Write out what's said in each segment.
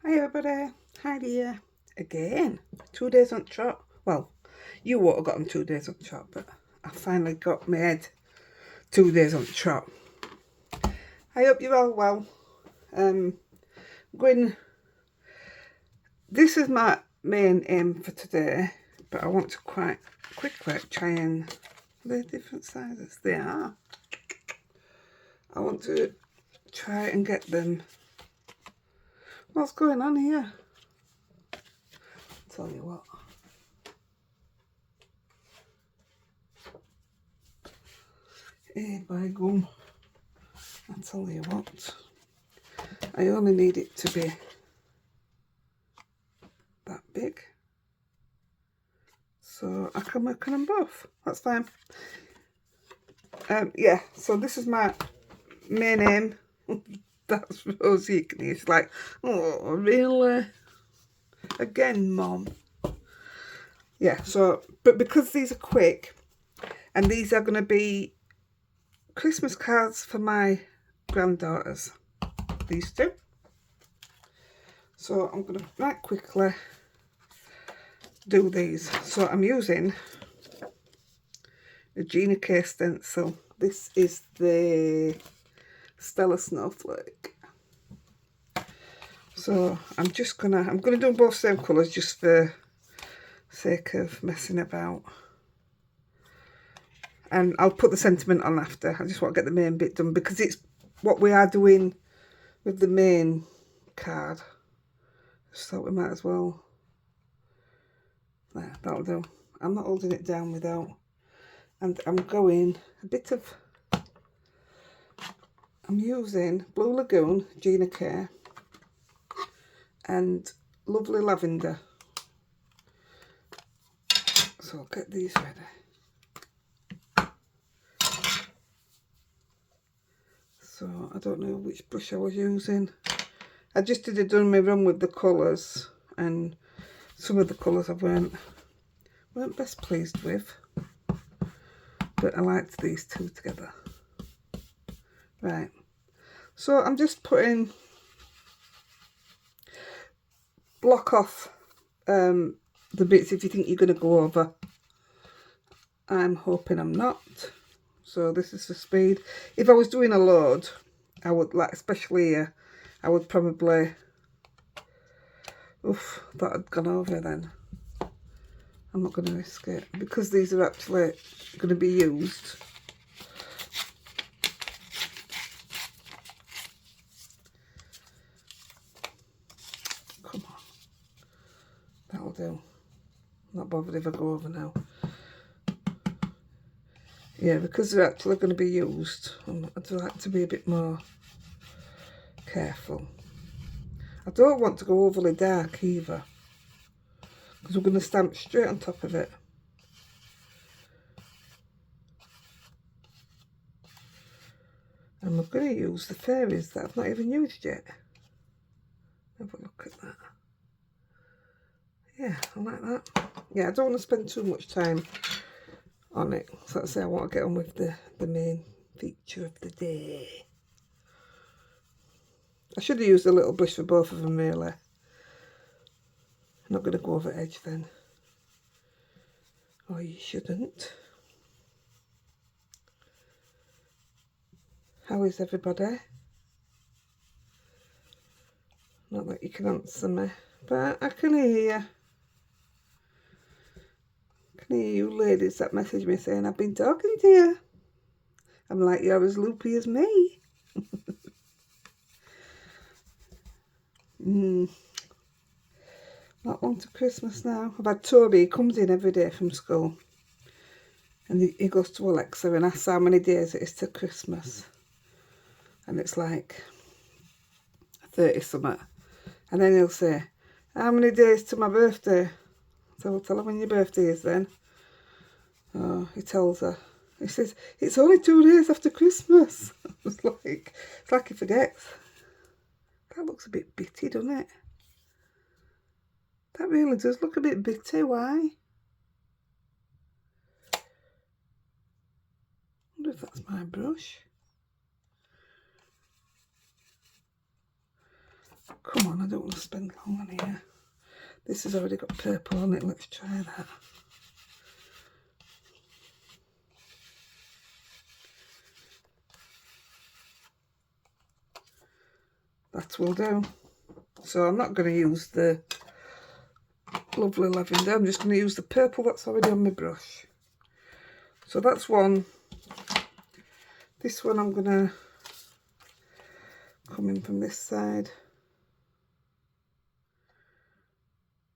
Hi everybody, Heidi-The again. 2 days on trot. Well, you would have gotten 2 days on trot, but I finally got my head 2 days on trot. I hope you're all well. Going. This is my main aim for today, but I want to quite quickly try and. Are they different sizes? They are. I want to try and get them. What's going on here? I'll tell you what. Hey, by gum. I'll tell you what. I only need it to be that big. So I can work on them both. That's fine. Yeah, so this is my main aim. That's Rosie. It's like, oh, really? Again, Mom. Yeah, so, but because these are quick, and these are going to be Christmas cards for my granddaughters. These two. So I'm going to right quickly do these. So I'm using the Gina K stencil. This is the Stella Snowflake. So I'm gonna do both same colours just for sake of messing about. And I'll put the sentiment on after. I just want to get the main bit done because it's what we are doing with the main card. Just thought we might as well. There, that'll do. I'm not holding it down without. And I'm going a bit of. I'm using Blue Lagoon, Gina K, and Lovely Lavender. So I'll get these ready. So I don't know which brush I was using. I just done my run with the colours, and some of the colours I weren't best pleased with, but I liked these two together. Right, so I'm just putting, block off the bits if you think you're going to go over. I'm hoping I'm not. So this is for speed. If I was doing a load, I would, like, especially here, I would probably, oof, that had gone over then. I'm not going to risk it because these are actually going to be used. Come on, that'll do. Not bothered if I go over now. Yeah, because they're actually going to be used, I'd like to be a bit more careful. I don't want to go overly dark either, because we're going to stamp straight on top of it. And we're going to use the fairies that I've not even used yet. Have a look at that. Yeah, I like that. Yeah, I don't want to spend too much time on it. So let's say I want to get on with the main feature of the day. I should have used a little brush for both of them, really. I'm not going to go over edge then. Oh, you shouldn't. How is everybody? Not that you can answer me, but I can hear you. I can hear you ladies that message me saying I've been talking to you. I'm like, you're as loopy as me. Not long to Christmas now. I've had Toby, he comes in every day from school. And he goes to Alexa and asks how many days it is to Christmas. And it's like 30 something. And then he'll say, how many days to my birthday? So I'll tell her when your birthday is then. Oh, he tells her. He says, it's only 2 days after Christmas. It's like he forgets. That looks a bit bitty, doesn't it? That really does look a bit bitty. Why? I wonder if that's my brush. Come on, I don't want to spend long on here. This has already got purple on it. Let's try that. That will do. So I'm not going to use the lovely lavender. I'm just going to use the purple that's already on my brush. So that's one. This one I'm going to come in from this side.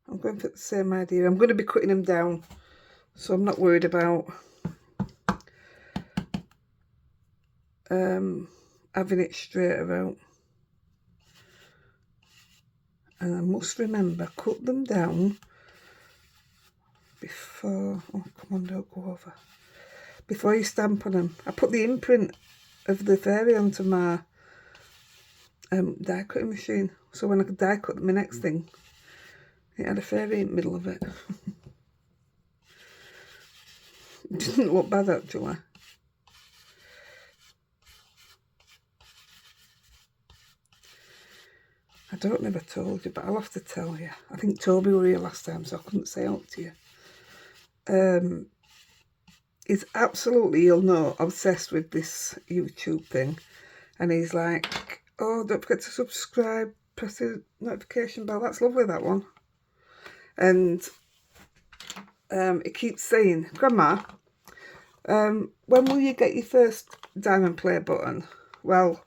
I'm going for the same idea. I'm going to be cutting them down, so I'm not worried about having it straight about. And I must remember, cut them down before, oh come on, don't go over, before you stamp on them. I put the imprint of the fairy onto my die cutting machine, so when I could die cut my next thing, it had a fairy in the middle of it. It didn't look bad actually. I don't never told you, but I'll have to tell you. I think Toby were here last time, so I couldn't say out to you. He's absolutely, you'll know, obsessed with this YouTube thing. And he's like, oh, don't forget to subscribe, press the notification bell. That's lovely, that one. And he keeps saying, Grandma, when will you get your first diamond play button? Well,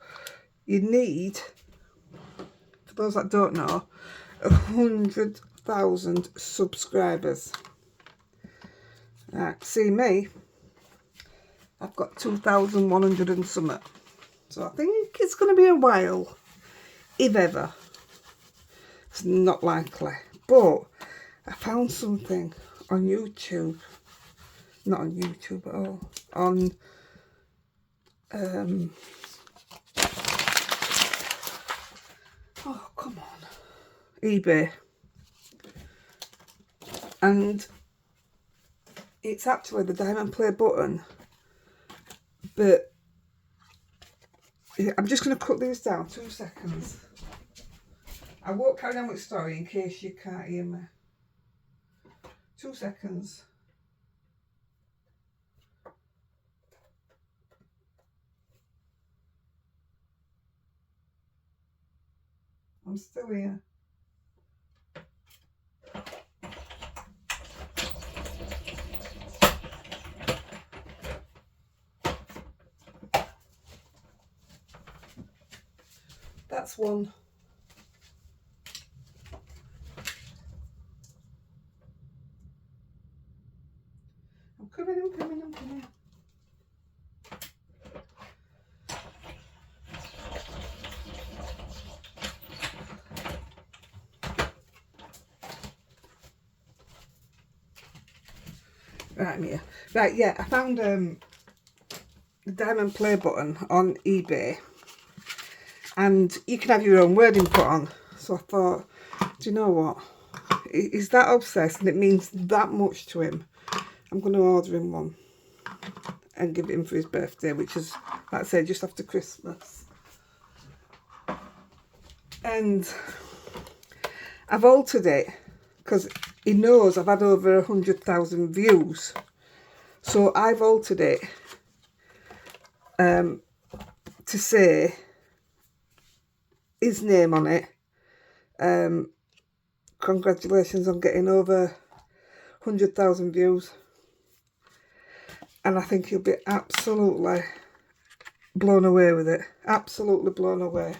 you need, for those that don't know, 100,000 subscribers. Right, see me, I've got 2,100 and something. So I think it's going to be a while, if ever. It's not likely. But I found something on YouTube. Not on YouTube at all. On oh, come on. eBay. And it's actually the diamond play button. But I'm just going to cut these down, 2 seconds. I won't carry on with the story in case you can't hear me. 2 seconds. I'm still here. That's one. I'm coming. Right, Mia. Right, yeah, I found the diamond play button on eBay. And you can have your own wording put on. So I thought, do you know what? He's that obsessed and it means that much to him. I'm going to order him one and give it him for his birthday, which is, like I said, just after Christmas. And I've altered it because he knows I've had over 100,000 views. So I've altered it to say his name on it. Congratulations on getting over 100,000 views. And I think he'll be absolutely blown away with it. Absolutely blown away.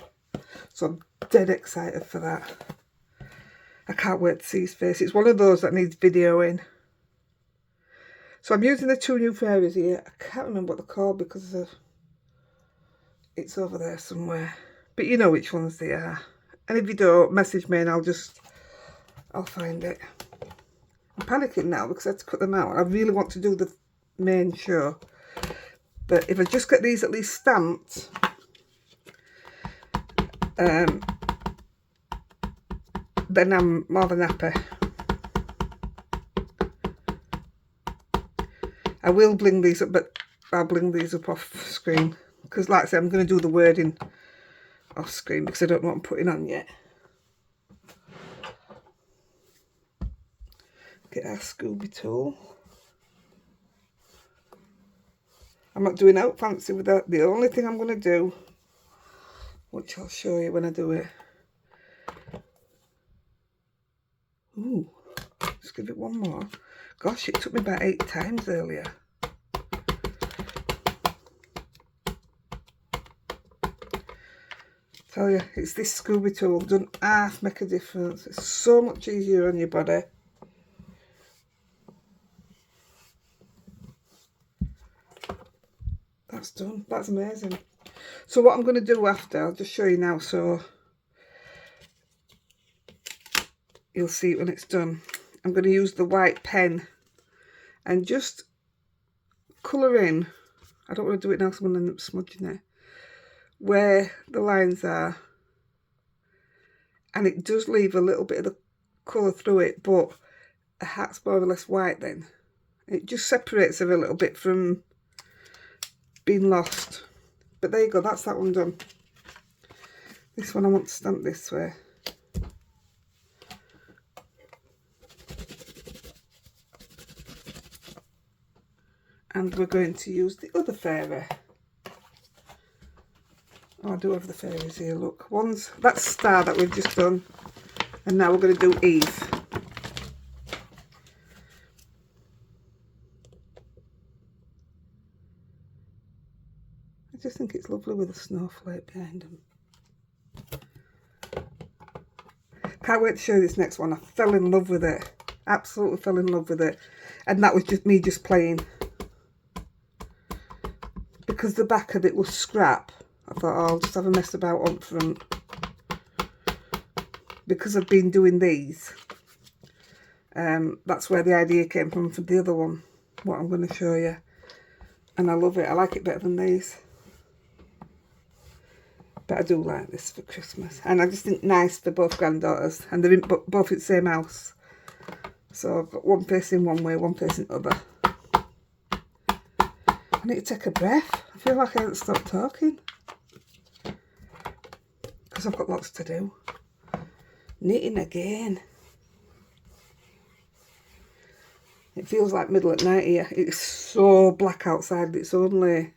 So I'm dead excited for that. I can't wait to see his face. It's one of those that needs videoing. So I'm using the 2 new fairies here. I can't remember what they're called because it's over there somewhere. But you know which ones they are. And if you don't, message me and I'll find it. I'm panicking now because I had to cut them out. I really want to do the main show. But if I just get these at least stamped, then I'm more than happy. I will bling these up, but I'll bling these up off screen. Because like I said, I'm going to do the wording off screen because I don't know what I'm putting on yet. Get our Scooby tool. I'm not doing out fancy with that. The only thing I'm going to do, which I'll show you when I do it. Ooh, let's give it one more. Gosh, it took me about 8 times earlier. Tell you, it's this Scooby tool. Doesn't half make a difference. It's so much easier on your body. That's done. That's amazing. So what I'm going to do after, I'll just show you now so you'll see it when it's done. I'm going to use the white pen and just colour in. I don't want to do it now because I'm going to end up smudging it. Where the lines are. And it does leave a little bit of the colour through it, but the hat's more or less white then. It just separates it a little bit from being lost. But there you go, that's that one done. This one I want to stamp this way. And we're going to use the other fairy. Oh, I do have the fairies here, look. One's, that's Star that we've just done. And now we're going to do Eve. I just think it's lovely with a snowflake behind them. Can't wait to show you this next one. I fell in love with it. Absolutely fell in love with it. And that was just me just playing. Because the back of it was scrap, I thought, oh, I'll just have a mess about on front. Because I've been doing these. That's where the idea came from for the other one. What I'm going to show you. And I love it. I like it better than these. But I do like this for Christmas. And I just think nice for both granddaughters. And they're in both in the same house. So I've got one facing one way, one facing the other. I need to take a breath. I feel like I haven't stopped talking. Because I've got lots to do. Knitting again. It feels like middle at night here. It's so black outside. It's only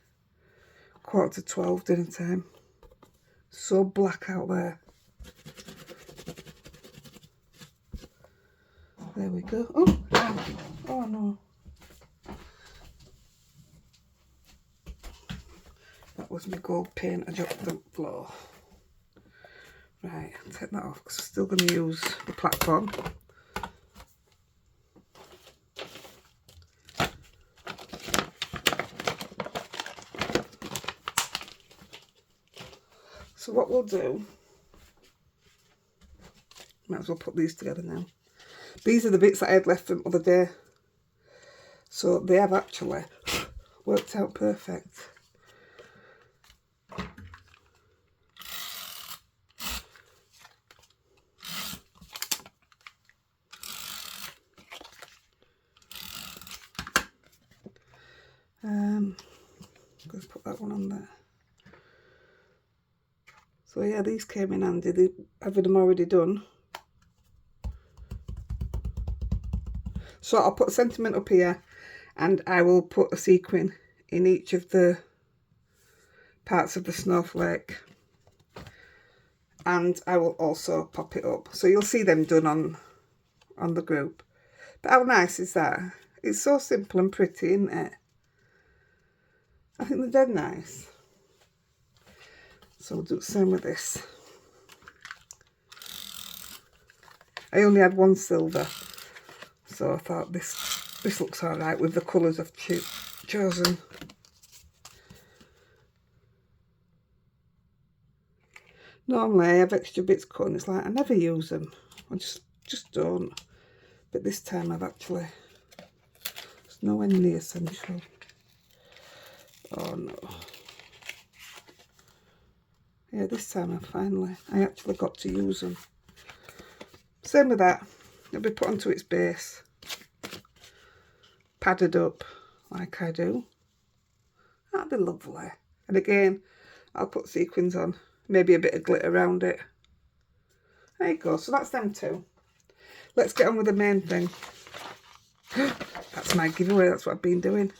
11:45 dinner time. So black out there. There we go. Oh, ow. Oh no. That was my gold paint. I dropped the floor. Right, I'll take that off because I'm still going to use the platform. So what we'll do, might as well put these together now. These are the bits that I had left from the other day. So they have actually worked out perfect. Let's put that one on there. So yeah, these came in handy. Having them already done. So I'll put a sentiment up here, and I will put a sequin in each of the parts of the snowflake, and I will also pop it up. So you'll see them done on the group. But how nice is that? It's so simple and pretty, isn't it? I think they're dead nice. So we'll do the same with this. I only had one silver, so I thought this looks alright with the colours I've chosen. Normally I have extra bits cut and it's like I never use them. I just don't. But this time I've actually, it's nowhere near essential. Oh no. Yeah, this time I actually got to use them. Same with that. It'll be put onto its base. Padded up like I do. That'd be lovely. And again, I'll put sequins on. Maybe a bit of glitter around it. There you go. So that's them two. Let's get on with the main thing. That's my giveaway, that's what I've been doing.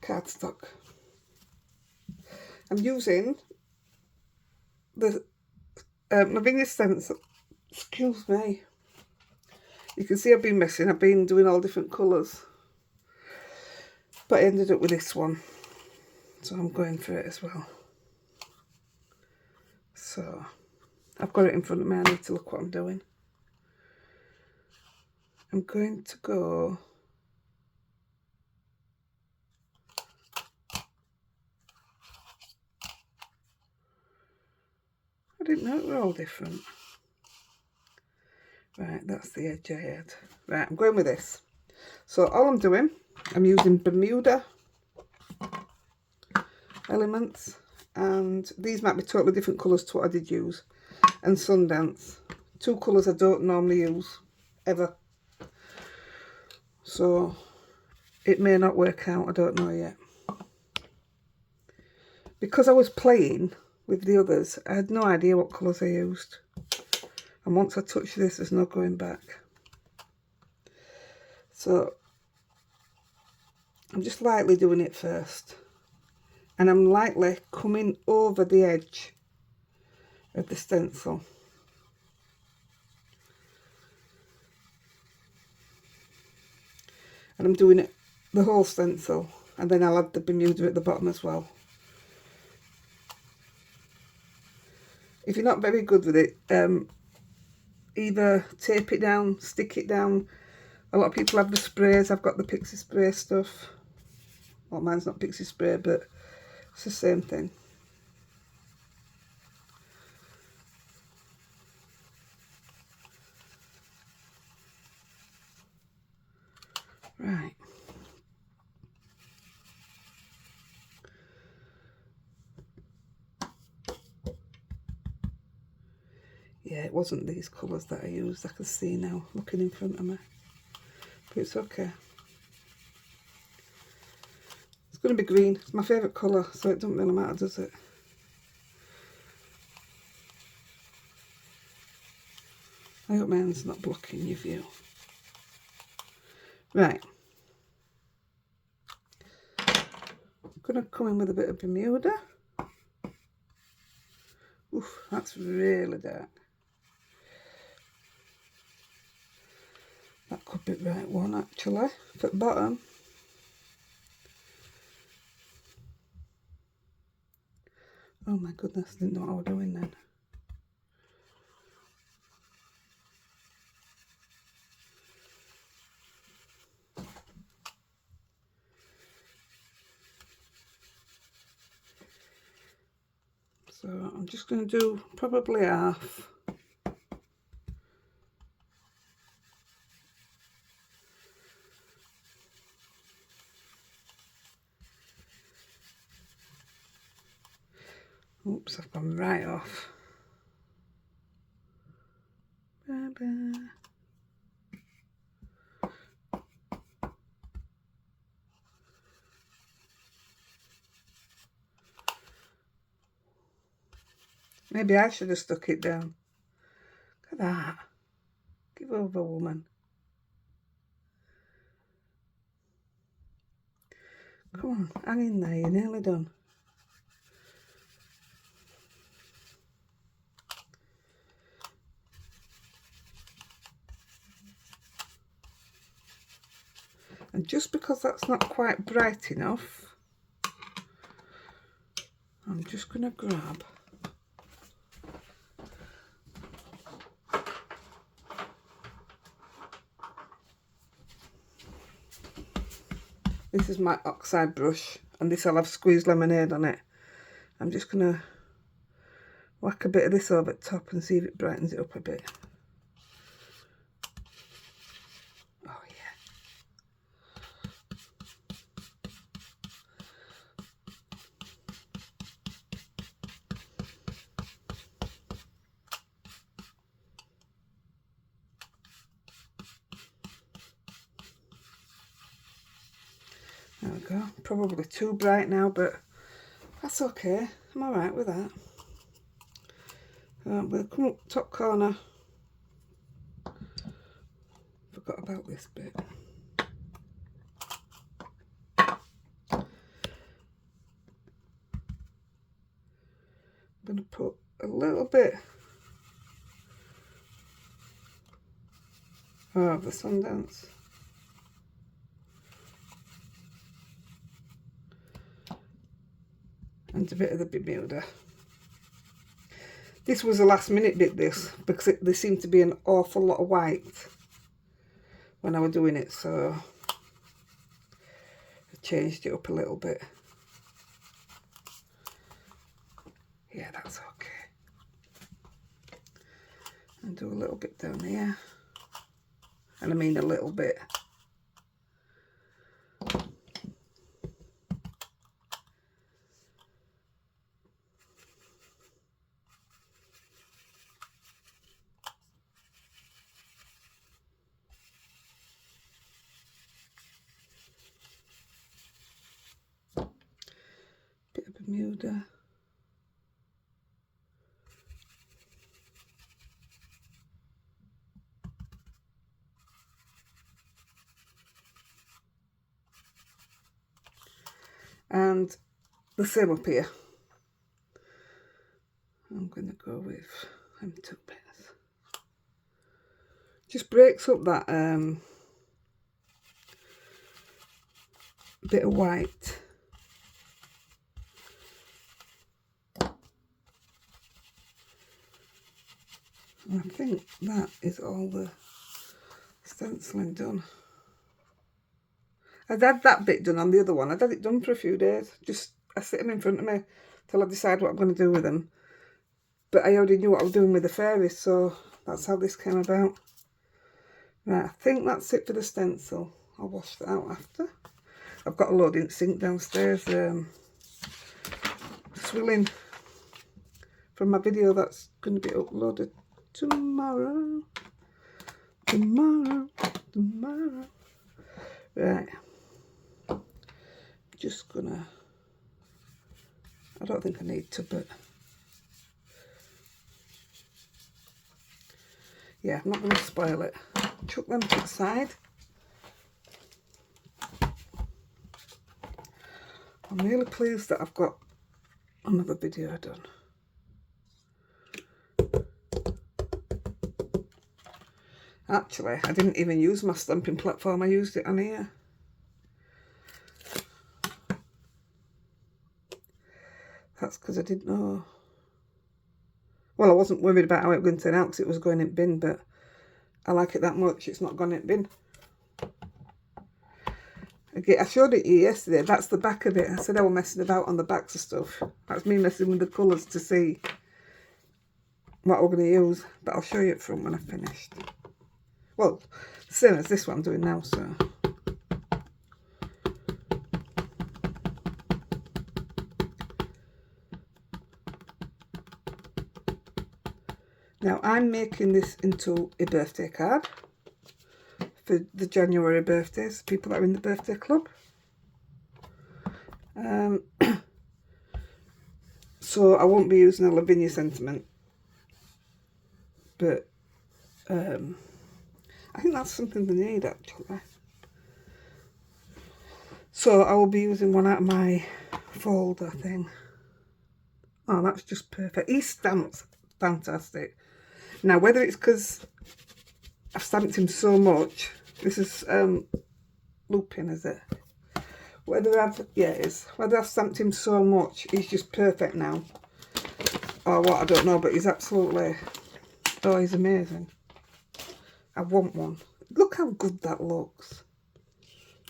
Cardstock. I'm using the Lavinia stencil. Excuse me. You can see I've been messing. I've been doing all different colours. But I ended up with this one. So I'm going for it as well. So I've got it in front of me. I need to look what I'm doing. I'm going to go... I didn't know it were all different. Right, that's the edge I had. Right, I'm going with this. So all I'm doing, I'm using Bermuda elements, and these might be totally different colours to what I did use, and Sundance. Two colours I don't normally use, ever. So it may not work out, I don't know yet. Because I was playing with the others, I had no idea what colours I used. And once I touch this, there's no going back. So I'm just lightly doing it first. And I'm lightly coming over the edge of the stencil. And I'm doing it the whole stencil. And then I'll add the Bermuda at the bottom as well. If you're not very good with it, either tape it down, stick it down. A lot of people have the sprays. I've got the pixie spray stuff. Well, mine's not pixie spray, but it's the same thing. Right. Yeah, it wasn't these colours that I used. I can see now, looking in front of me. But it's okay. It's going to be green. It's my favourite colour, so it doesn't really matter, does it? I hope mine's not blocking your view. Right. I'm going to come in with a bit of Bermuda. Oof, that's really dark. That could be the right one, actually, for the bottom. Oh my goodness, didn't know what I was doing then. So I'm just going to do probably half. Oops, I've gone right off. Bye-bye. Maybe I should have stuck it down. Look at that. Give over, woman. Come on, hang in there, you're nearly done. And just because that's not quite bright enough, I'm just going to grab this is my oxide brush, and this will have squeezed lemonade on it. I'm just going to whack a bit of this over the top and see if it brightens it up a bit. Oh yeah. There we go. Probably too bright now, but that's okay. I'm alright with that. We'll come up top corner. Forgot about this bit. I'm going to put a little bit of the Sundance. And a bit of the Bermuda. This was a last minute bit, this, because there seemed to be an awful lot of white when I was doing it, so I changed it up a little bit. Yeah, that's okay. And do a little bit down here. And I mean a little bit. Bit of Bermuda. And the same up here. I'm going to go with them 2 bits. Just breaks up that bit of white. And I think that is all the stenciling done. I'd had that bit done on the other one. I'd had it done for a few days. Just, I sit them in front of me till I decide what I'm going to do with them. But I already knew what I was doing with the fairies, so that's how this came about. Right, I think that's it for the stencil. I'll wash that out after. I've got a load in the sink downstairs, swilling from my video that's going to be uploaded tomorrow. Right. Just gonna, I don't think I need to, but yeah, I'm not going to spoil it. Chuck them to the side. I'm really pleased that I've got another video done. Actually, I didn't even use my stamping platform, I used it on here. That's because I didn't know. Well, I wasn't worried about how it was going to turn out because it was going in bin, but I like it that much, it's not gone in bin. Again, I showed it to you yesterday, that's the back of it. I said I was messing about on the backs of stuff. That's me messing with the colours to see what we're going to use, but I'll show you it from when I've finished. Well, same as this one I'm doing now, so. Now I'm making this into a birthday card for the January birthdays, people that are in the birthday club. So I won't be using a Lavinia sentiment, but I think that's something they need actually. So I will be using one out of my folder thing. Oh, that's just perfect. He stamps fantastic. Now, whether it's because I've stamped him so much, this is Lupin, is it? Whether I've, yeah, it is. Whether I've stamped him so much, he's just perfect now. Or what, I don't know, but he's absolutely, oh, he's amazing. I want one. Look how good that looks.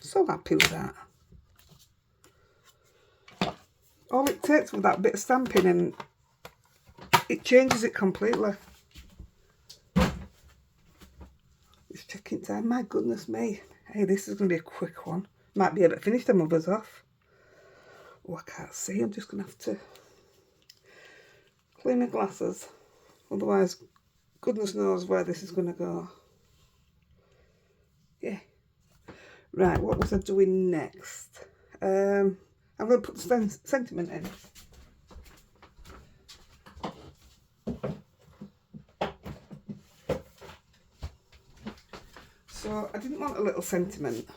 So happy with that. All it takes with that bit of stamping and it changes it completely. It's checking time. My goodness me. Hey, this is going to be a quick one. Might be able to finish them others off. Oh, I can't see. I'm just going to have to clean my glasses. Otherwise, goodness knows where this is going to go. Yeah. Right, what was I doing next? I'm going to put the sentiment in. So I didn't want a little sentiment.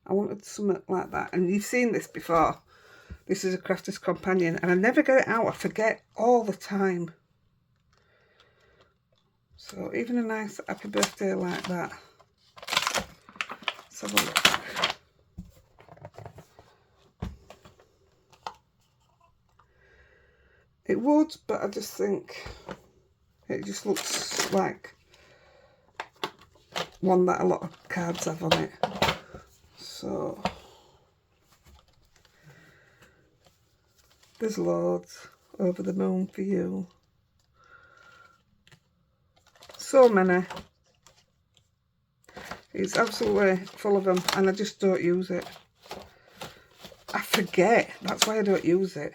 I wanted something like that. And you've seen this before. This is a Crafter's Companion. And I never get it out. I forget all the time. So even a nice happy birthday like that. Let's have a look. It would, but I just think it just looks like one that a lot of cards have on it. So there's loads. Over the moon for you. So many. It's absolutely full of them, and I just don't use it. I forget. That's why I don't use it.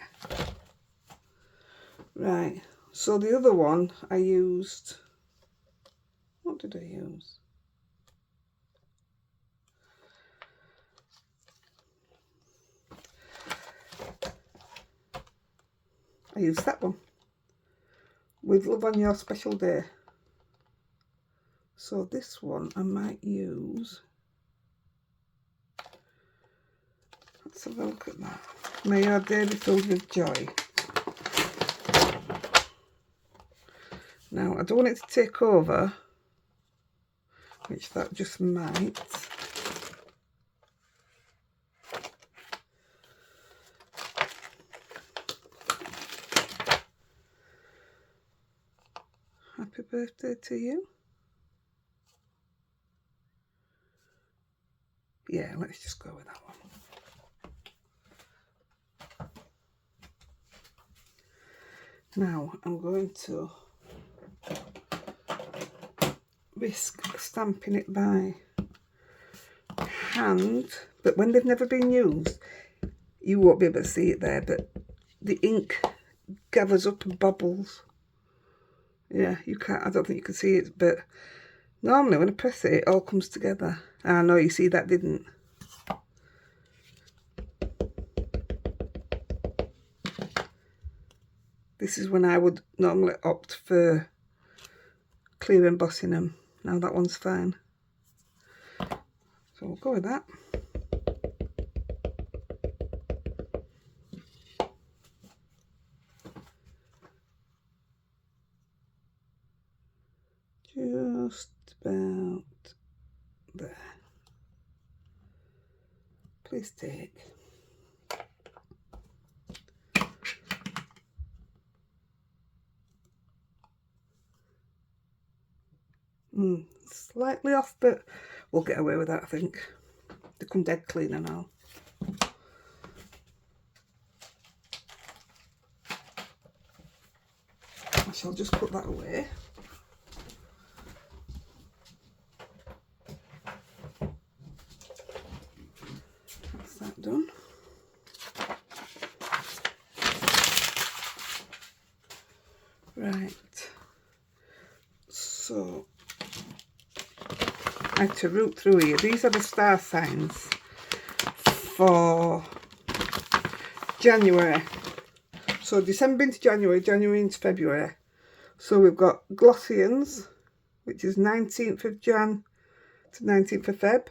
Right. So the other one I used. What did I use? I used that one. With Love on Your Special Day. So this one I might use. Let's have a look at that. May your day be filled with joy. Now I don't want it to take over, which that just might. Happy birthday to you. Yeah, let's just go with that one. Now I'm going to risk stamping it by hand, but when they've never been used, you won't be able to see it there, but the ink gathers up and bubbles. Yeah, you can't, I don't think you can see it, but normally when I press it, it all comes together. I know, you see that didn't. This is when I would normally opt for clear embossing them. Now that one's fine. So we'll go with that. Just about there. Please take. Slightly off, but we'll get away with that, I think. They come dead clean and all. I shall just put that away. That's that done. Right. So I had to root through here. These are the star signs for January. So December into January, January into February. So we've got Glossians, which is 19th of Jan to 19th of Feb.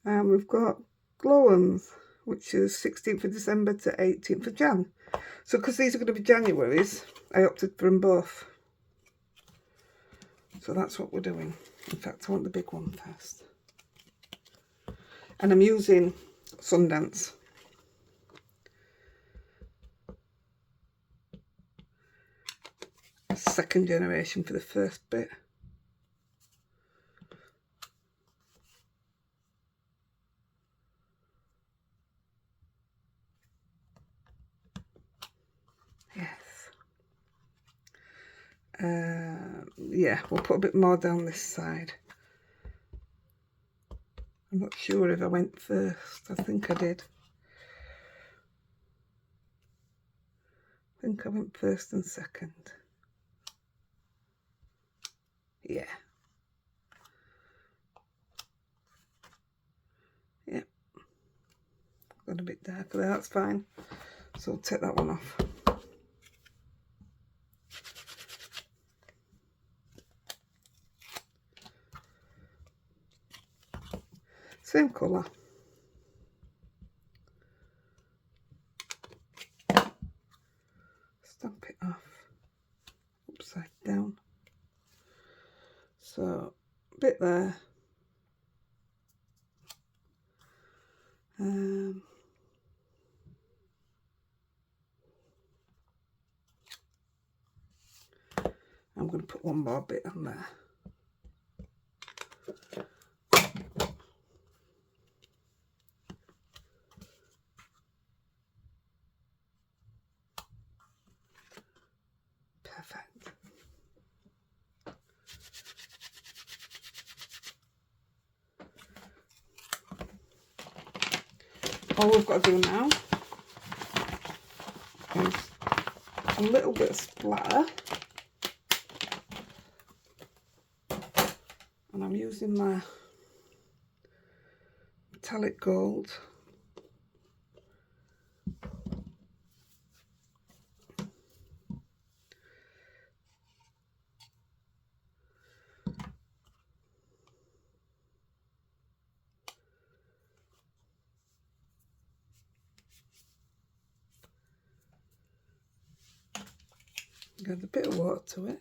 And we've got Glowums, which is 16th of December to 18th of Jan. So because these are going to be Januaries, I opted for them both. So that's what we're doing. In fact, I want the big one first. And I'm using Sundance. Second generation for the first bit. Yes. Yeah, we'll put a bit more down this side. I'm not sure if I went first. I think I did. I think I went first and second. Yeah. Yep. Got a bit darker there, that's fine. So I'll take that one off. Same colour. Stamp it off upside down. So a bit there. I'm going to put one more bit on there. Perfect. All we've got to do now is a little bit of splatter, and I'm using my metallic gold. Add a bit of water to it.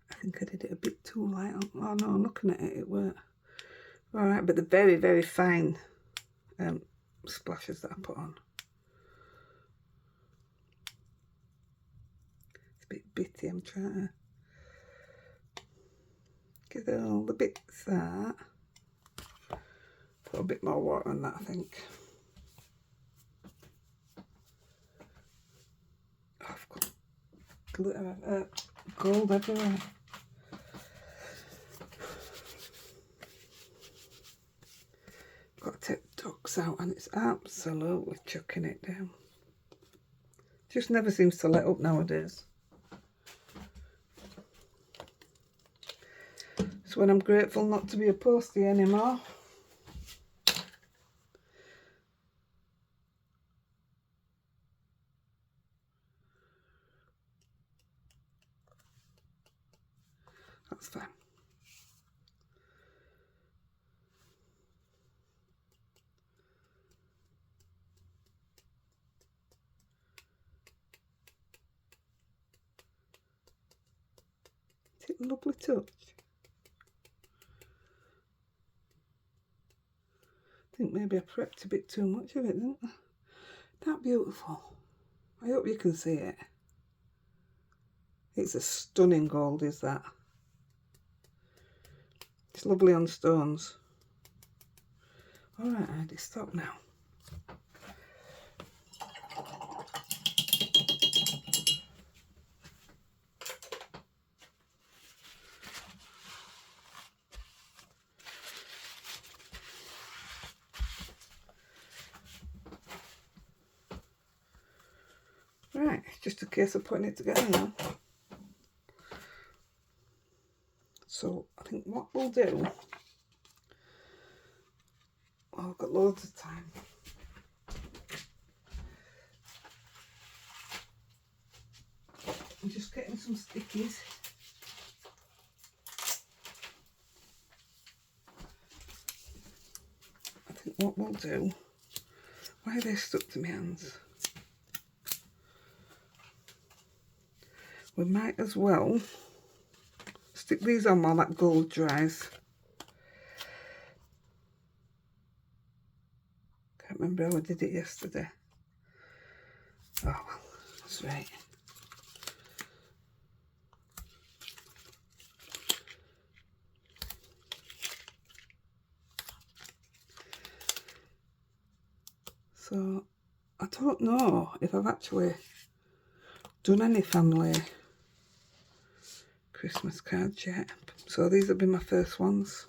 I think I did it a bit too light. Oh no, looking at it, it worked. Alright, but the very, very fine splashes that I put on. It's a bit bitty, I'm trying to get all the bits there. Put a bit more water on that, I think. Oh, I've got glitter, gold everywhere. Got to take the ducks out, and it's absolutely chucking it down. Just never seems to let up nowadays. So when I'm grateful not to be a postie anymore. That's fine. Is it a lovely touch? I think maybe I prepped a bit too much of it, didn't I? That beautiful. I hope you can see it. It's a stunning gold, is that? It's lovely on stones. Alright, Heidi, stop now. Right, it's just a case of putting it together now. So I think what we'll do, well, I've got loads of time. I'm just getting some stickies. I think what we'll do, why are they stuck to my hands? We might as well stick these on while that gold dries. Can't remember how I did it yesterday. Oh well, that's right. So I don't know if I've actually done any family Christmas cards yet. So these have been my first ones.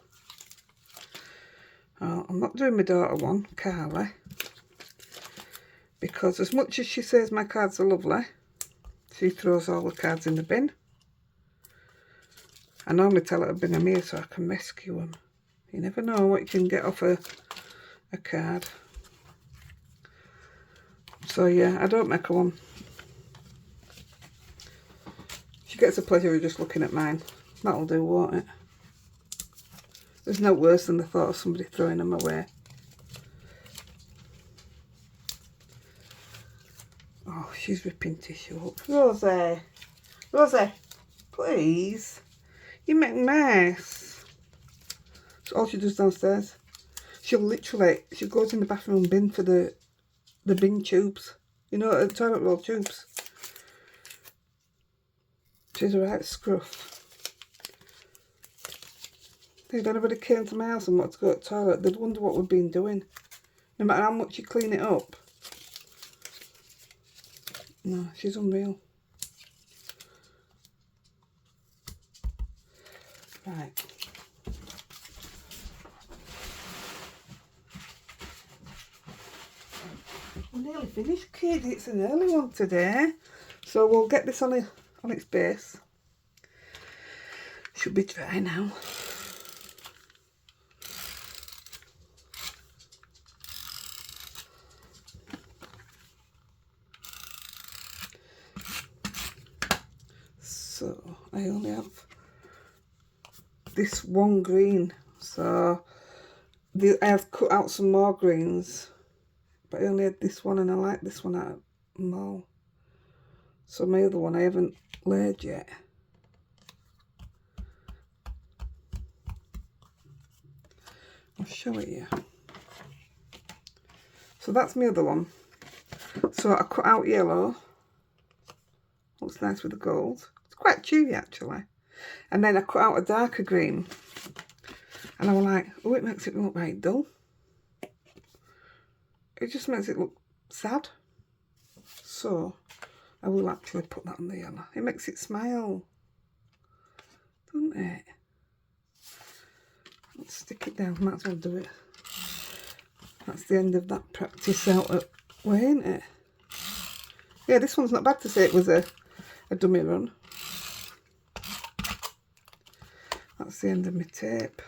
I'm not doing my daughter one, Carly, because as much as she says my cards are lovely, she throws all the cards in the bin. I normally tell her to bring them here so I can rescue them. You never know what you can get off a card. So yeah, I don't make her one. She gets a pleasure of just looking at mine. That'll do, won't it? There's no worse than the thought of somebody throwing them away. Oh, she's ripping tissue up. Rosie, Rosie, please. You make a mess. That's all she does downstairs. She'll goes in the bathroom bin for the bin tubes. You know, the toilet roll tubes. She's a right scruff. If anybody came to my house and wanted to go to the toilet, they'd wonder what we've been doing. No matter how much you clean it up. No, she's unreal. Right. We're nearly finished, kid. It's an early one today. So we'll get this on its base. Should be dry now. So I only have this one green, so I have cut out some more greens, but I only had this one and I like this one out more. So my other one I haven't laid yet. I'll show it you. So that's my other one. So I cut out yellow. Looks nice with the gold. It's quite chewy actually. And then I cut out a darker green. And I was like, oh, it makes it look right dull. It just makes it look sad. So I will actually put that on the yellow. It makes it smile. Doesn't it? Let's stick it down. Might as well do it. That's the end of that practice out at way, isn't it? Yeah, this one's not bad to say it was a dummy run. That's the end of my tape.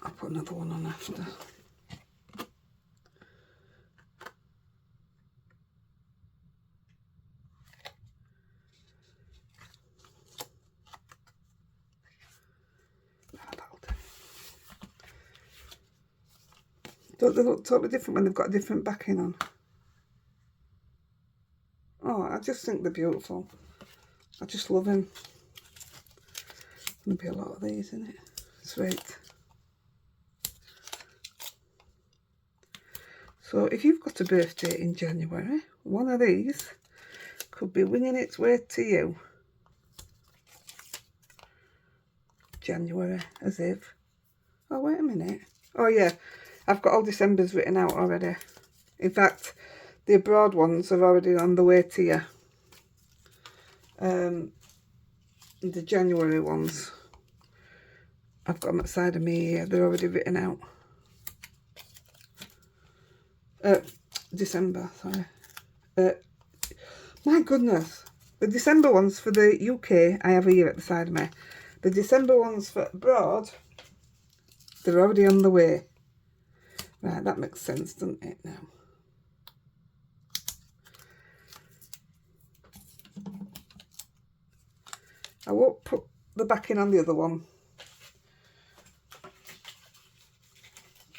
I'll put another one on after. Don't they look totally different when they've got a different backing on? Oh, I just think they're beautiful. I just love him. There'll be a lot of these, isn't it? Sweet. So if you've got a birthday in January, one of these could be winging its way to you. January, as if. Oh, wait a minute. Oh, yeah. I've got all December's written out already. In fact, the abroad ones are already on the way to you. The January ones, I've got them at the side of me here. They're already written out. December, sorry. My goodness. The December ones for the UK, I have here at the side of me. The December ones for abroad, they're already on the way. Right, that makes sense, doesn't it, now? I won't put the backing on the other one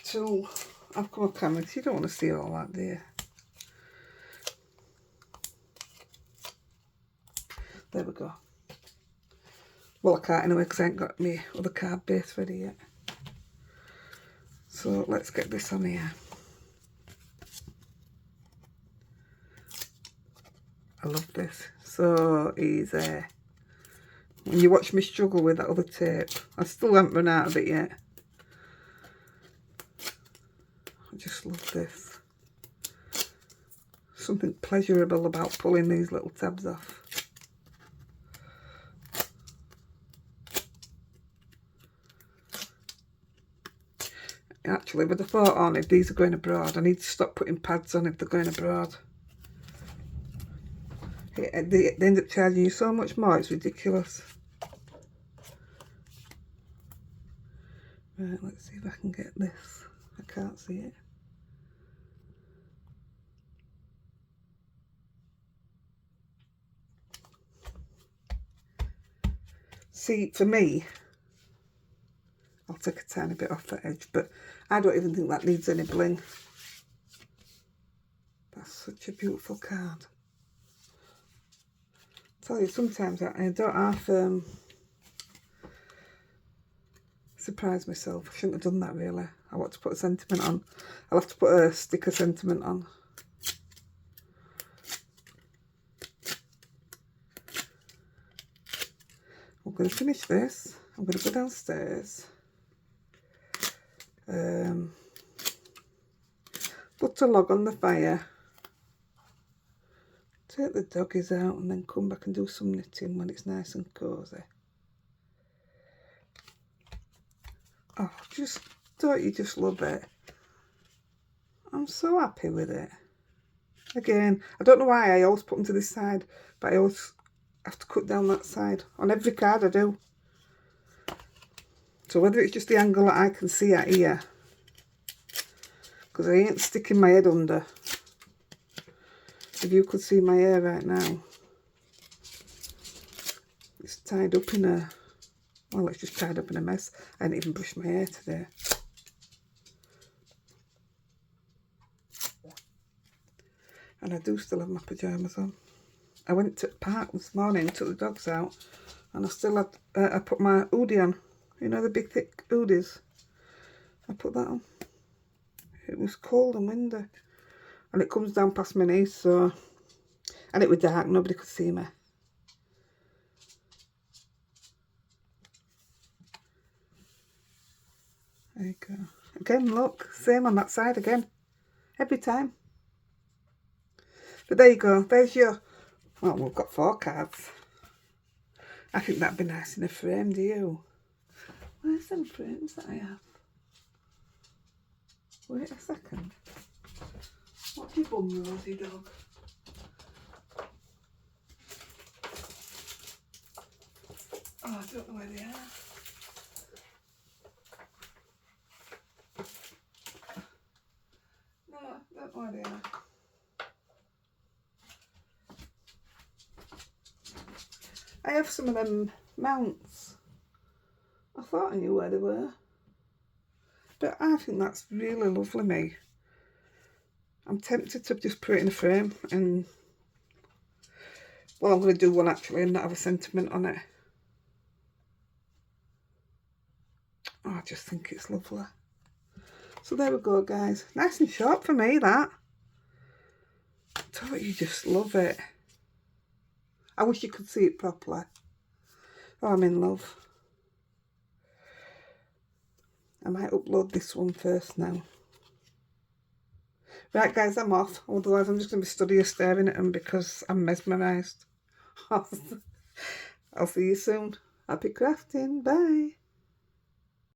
till I've come up camera, because you don't want to see all that, do you? There we go. Well, I can't anyway, because I ain't got my other card base ready yet. So let's get this on here. I love this. So easy. When you watch me struggle with that other tape, I still haven't run out of it yet. I just love this. Something pleasurable about pulling these little tabs off. Actually, with the thought on, if these are going abroad, I need to stop putting pads on if they're going abroad. They end up charging you so much more, it's ridiculous. Right, let's see if I can get this. I can't see it. See, for me, I'll take a tiny bit off the edge, but I don't even think that needs any bling. That's such a beautiful card. I tell you, sometimes I don't half surprise myself. I shouldn't have done that really. I want to put a sentiment on. I'll have to put a sticker sentiment on. I'm going to finish this. I'm going to go downstairs. Put a log on the fire. Take the doggies out and then come back and do some knitting when it's nice and cosy. Oh, don't you just love it? I'm so happy with it. Again, I don't know why I always put them to this side, but I always have to cut down that side. On every card I do. So whether it's just the angle that I can see at here, because I ain't sticking my head under. If you could see my hair right now, it's tied up in a, well, it's just tied up in a mess. I didn't even brush my hair today. And I do still have my pyjamas on. I went to the park this morning, took the dogs out, and I still had, I put my hoodie on. You know, the big thick hoodies. I put that on. It was cold and windy. And it comes down past my knees, so... And it was dark, nobody could see me. There you go. Again, look, same on that side again. Every time. But there you go, there's your... Well, we've got 4 cards. I think that'd be nice in a frame, do you? Where's them frames that I have? Wait a second. What's your bum, Rosie dog? Oh, I don't know where they are. No, I don't know where they are. I have some of them mounts. I thought I knew where they were. But I think that's really lovely, me. I'm tempted to just put it in a frame and... Well, I'm going to do one actually and not have a sentiment on it. Oh, I just think it's lovely. So there we go, guys. Nice and short for me, that. Don't you just love it? I wish you could see it properly. Oh, I'm in love. I might upload this one first now. Right, guys, I'm off. Otherwise, I'm just going to be stood here staring at them because I'm mesmerised. I'll see you soon. Happy crafting. Bye.